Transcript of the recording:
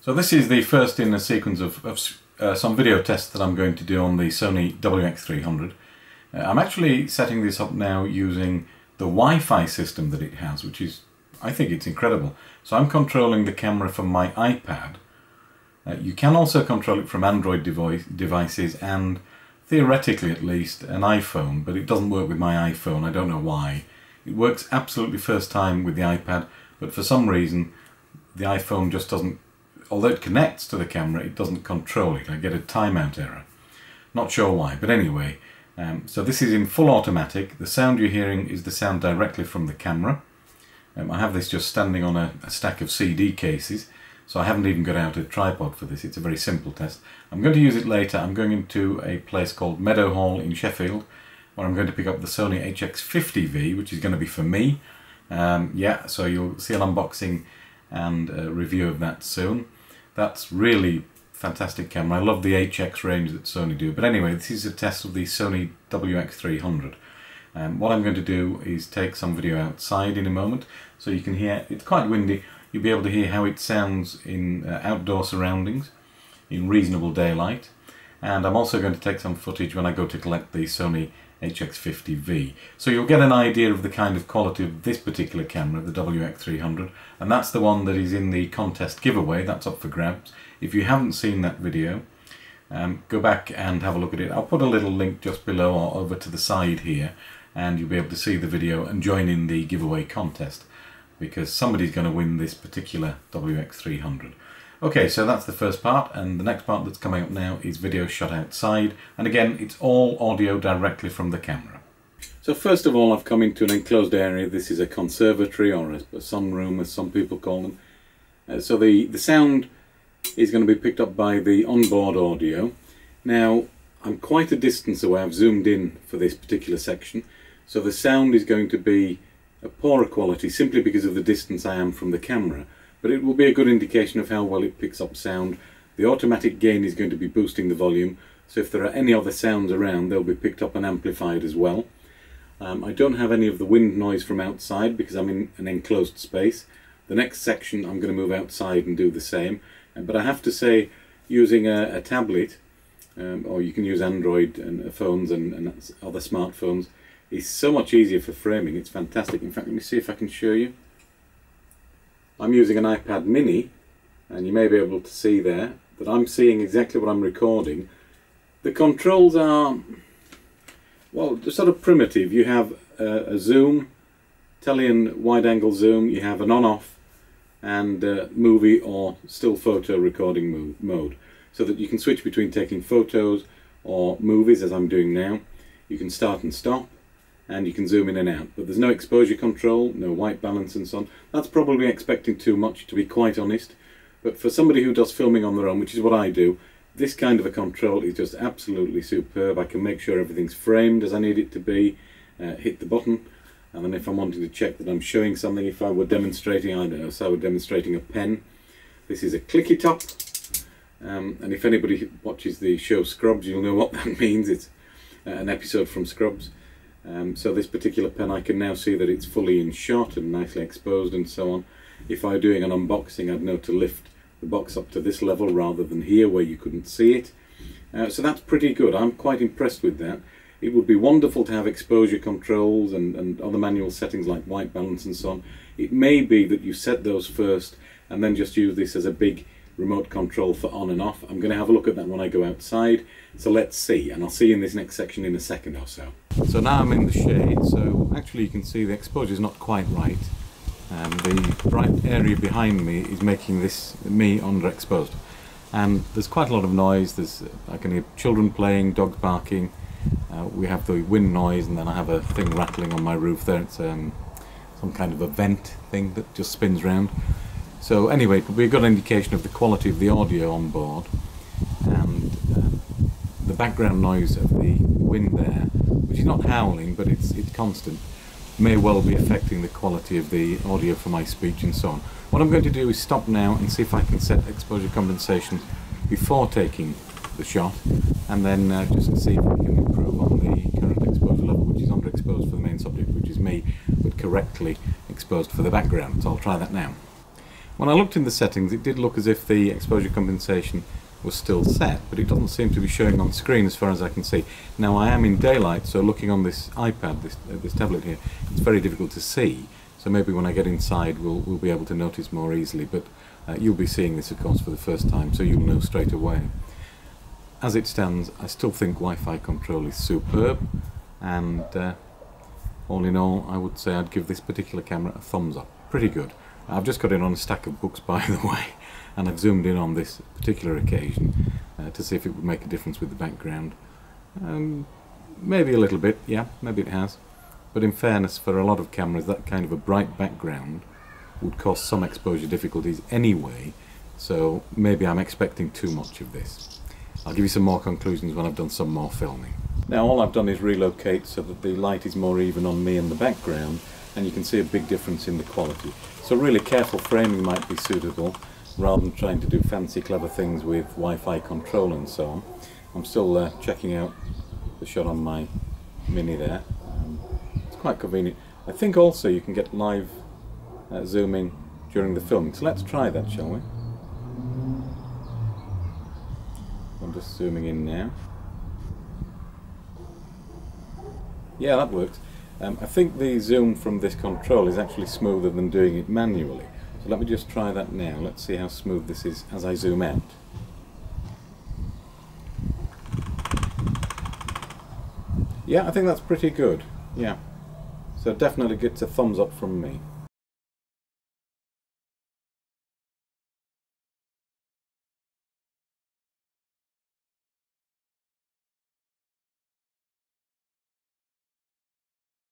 So this is the first in a sequence of some video tests that I'm going to do on the Sony WX300. I'm actually setting this up now using the Wi-Fi system that it has, which is, I think it's incredible. So I'm controlling the camera from my iPad. You can also control it from Android devices and, theoretically at least, an iPhone, but it doesn't work with my iPhone. I don't know why. It works absolutely first time with the iPad, but for some reason the iPhone just doesn't, although it connects to the camera, it doesn't control it. I get a timeout error. Not sure why, but anyway. So this is in full automatic. The sound you're hearing is the sound directly from the camera. I have this just standing on a stack of CD cases, so I haven't even got out a tripod for this. It's a very simple test. I'm going to use it later. I'm going into a place called Meadowhall in Sheffield, where I'm going to pick up the Sony HX50V, which is going to be for me. Yeah, so you'll see an unboxing and a review of that soon. That's really fantastic camera. I love the HX range that Sony do. But anyway, this is a test of the Sony WX300. What I'm going to do is take some video outside in a moment, so you can hear, it's quite windy, you'll be able to hear how it sounds in outdoor surroundings, in reasonable daylight. And I'm also going to take some footage when I go to collect the Sony HX50V. So you'll get an idea of the kind of quality of this particular camera, the WX300, and that's the one that is in the contest giveaway. That's up for grabs. If you haven't seen that video, go back and have a look at it. I'll put a little link just below or over to the side here, and you'll be able to see the video and join in the giveaway contest, because somebody's going to win this particular WX300. Okay, so that's the first part, and the next part that's coming up now is video shot outside, and again it's all audio directly from the camera. So first of all, I've come into an enclosed area. This is a conservatory, or a sunroom as some people call them. So the sound is going to be picked up by the onboard audio. Now I'm quite a distance away. I've zoomed in for this particular section, so the sound is going to be a poorer quality simply because of the distance I am from the camera. But it will be a good indication of how well it picks up sound. The automatic gain is going to be boosting the volume, so if there are any other sounds around, they'll be picked up and amplified as well. I don't have any of the wind noise from outside because I'm in an enclosed space. The next section I'm going to move outside and do the same. But I have to say, using a tablet, or you can use Android and phones and other smartphones, is so much easier for framing. It's fantastic. In fact, let me see if I can show you. I'm using an iPad mini, and you may be able to see there that I'm seeing exactly what I'm recording. The controls are, well, they're sort of primitive. You have a zoom, tele and wide angle zoom, you have an on-off, and movie or still photo recording mode, so that you can switch between taking photos or movies, as I'm doing now. You can start and stop, and you can zoom in and out, but there's no exposure control, no white balance and so on. That's probably expecting too much, to be quite honest, but for somebody who does filming on their own, which is what I do, this kind of a control is just absolutely superb. I can make sure everything's framed as I need it to be, hit the button, and then if I'm wanting to check that I'm showing something, if I were demonstrating, I don't know, so I were demonstrating a pen, this is a clicky top, and if anybody watches the show Scrubs, you'll know what that means. It's an episode from Scrubs. So this particular pen, I can now see that it's fully in shot and nicely exposed and so on. If I were doing an unboxing, I'd know to lift the box up to this level rather than here where you couldn't see it. So that's pretty good. I'm quite impressed with that. It would be wonderful to have exposure controls and other manual settings like white balance and so on. It may be that you set those first and then just use this as a big remote control for on and off. I'm going to have a look at that when I go outside, so let's see, and I'll see you in this next section in a second or so. So now I'm in the shade, so actually you can see the exposure is not quite right. The bright area behind me is making me underexposed, and there's quite a lot of noise. I can hear children playing, dogs barking, we have the wind noise, and then I have a thing rattling on my roof there. It's some kind of a vent thing that just spins round. So anyway, it will be a good indication of the quality of the audio on board, and the background noise of the wind there, which is not howling but it's constant, may well be affecting the quality of the audio for my speech and so on. What I'm going to do is stop now and see if I can set exposure compensation before taking the shot, and then just see if we can improve on the current exposure level, which is underexposed for the main subject, which is me, but correctly exposed for the background. So I'll try that now. When I looked in the settings, it did look as if the exposure compensation was still set, but it doesn't seem to be showing on screen as far as I can see. Now I am in daylight, so looking on this iPad, this tablet here, it's very difficult to see, so maybe when I get inside we'll be able to notice more easily, but you'll be seeing this of course for the first time, so you'll know straight away. As it stands, I still think Wi-Fi control is superb, and all in all I would say I'd give this particular camera a thumbs up. Pretty good. I've just got it on a stack of books, by the way, and I've zoomed in on this particular occasion to see if it would make a difference with the background. Maybe a little bit, yeah, maybe it has. But in fairness, for a lot of cameras, that kind of a bright background would cause some exposure difficulties anyway, so maybe I'm expecting too much of this. I'll give you some more conclusions when I've done some more filming. Now all I've done is relocate so that the light is more even on me and the background, and you can see a big difference in the quality. So really careful framing might be suitable, rather than trying to do fancy clever things with Wi-Fi control and so on. I'm still checking out the shot on my Mini there. It's quite convenient. I think also you can get live zooming during the filming, so let's try that, shall we? I'm just zooming in now. Yeah, that works. I think the zoom from this control is actually smoother than doing it manually. So let me just try that now. Let's see how smooth this is as I zoom out. Yeah, I think that's pretty good. Yeah. So definitely gets a thumbs up from me.